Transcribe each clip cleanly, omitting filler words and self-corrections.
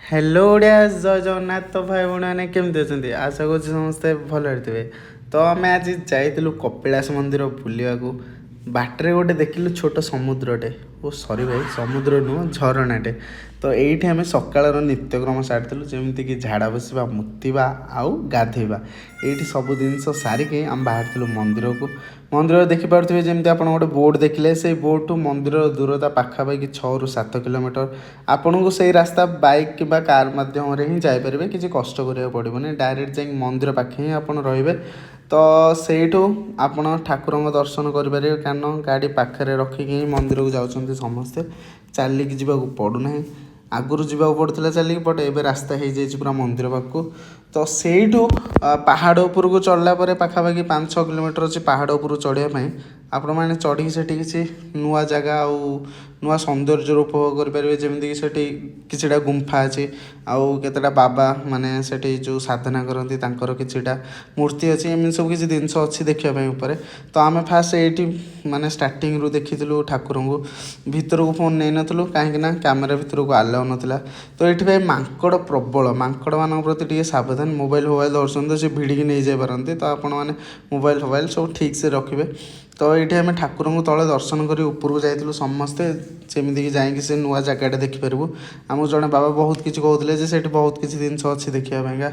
Hello Odia जय जगन्नाथ। तो भाई भौणी मैंने केमती अच्छा आशा कर समस्ते भल थे। तो आम आज जाइलु कपिलास मंदिर बुलवाक बाटर गोटे देखिलु छोट समुद्रटे ओ सरी भाई समुद्र नुह झरणाटे। तो ये आम सकाल नित्यक्रम सारिलु जमीक झाड़ा बसवा मुतवा आउ गाधेवा ये सब जिन सारिकी आम बाहर मंदिर को। मंदिर देखिपे जमी आप गोटे बोर्ड देखिले से बोर्ड टू मंदिर दूरता पाखापाखि 6 ରୁ 7 किलोमीटर। आपन को सही रास्ता बाइक कि कार मध्यम ही जापर किसी कष्ट करा पड़ोनी डायरेक्ट जा मंदिर पाखे ही आप रे। तो सेठू आपण ठाकुर दर्शन करेंगे कारण गाड़ी पाखे रखिकी मंदिर को जाऊँच समस्ते चलिकी जावाक पड़ूना। आगुरी जावाक पड़ता चलिकी बट ए रास्ता हो जाए पूरा मंदिर पाखक। तो सेठू पहाड़ उपर को चढ़ला पाखापाखि 5-6 किलोमीटर अच्छी पहाड़ उपर चढ़ाई आपण मैंने चढ़ी से किसी नुआ जगह आउ नुआ सौंदर्य उपभोग करेंगे जमीक से किसीटा गुंफा अच्छी आउ केतेटा बाबा माने से जो साधना करती किसीटा मूर्ति अच्छी एम सब किसी जिन अच्छी देखापी। तो आम फास्ट ये माने स्टार्टिंग रू देखी ठाकुर को भीतर को फोन नहीं नु कहीं कैमेरा भीतर को आलाउ नाला। तो ये मांकड़ प्रबल मांकड़ मान प्रति सावधान मोबाइल मोबाइल दर्शन तो सी भिड़िकी नहीं जापारती। तो आपण मैंने मोबाइल फोबाइल सब ठीक से रखिए। तो ये आम ठाकुर को तले दर्शन कर उपरको जाइलु समस्ते सेमती जाकि से नुआ जगह देखिपारू। आमको जड़े बाबा बहुत किसी कहते से बहुत किसी जिन अच्छी देखापा।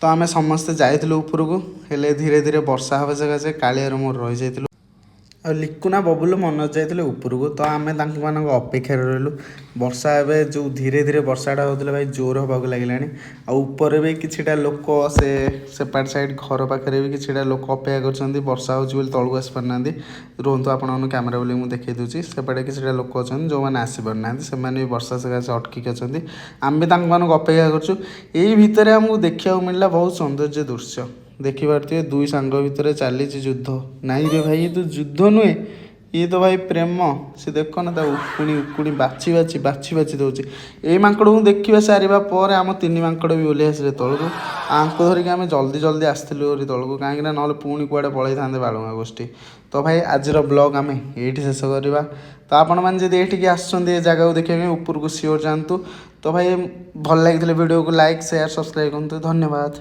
तो आम समस्ते जाइलु उपरको हेले धीरे धीरे वर्षा हवा जगह से कालियार मोर रही जाइलु आ लिकुना बबुलु मनोज जाते उपरको। तो आम मान अपेक्षार रही वर्षा एवं जो धीरे धीरे वर्षाटा होता भाई जोर हाँक लगे आपर भी किसीटा लोक से सेपाट साइड घर पाखे भी किसीटा लोक अपेक्षा कर वर्षा हो तौक आसी पारना रुहतु आप कैमेरा बोली मुझे देखी दूसरी सेपटे किसीटा लोक अच्छा जो मैंने आसीपारना से भी वर्षा सकाशे अटकिक अच्छा आम भी अपेक्षा कर आमको देखा मिलला बहुत सौंदर्य दृश्य देखिपे दुई सांग भितर चली युद्ध नाई रे भाई ये तो युद्ध नुहे ये तो भाई प्रेम से देख ना उकुणी उकुणी बाछी बाछी बाछी बाछी दौर ये मांकड़ को देखा सारा पर आम 3 मांकड़ भी ओह्ल आसे तौक आंको धरिकी आम जल्दी जल्दी आसलु तौक कहीं ना पुणी कुआड़े पलि था बालुंगा गोष्ठी। तो भाई आज ब्लॉग आम ये शेष करवा। तो आपण मैंने जब ये आसुँच जगह को देखा ऊपर को सियोर जातु। तो भाई भल लगी वीडियो को लाइक शेयर सब्सक्राइब करूँ। धन्यवाद।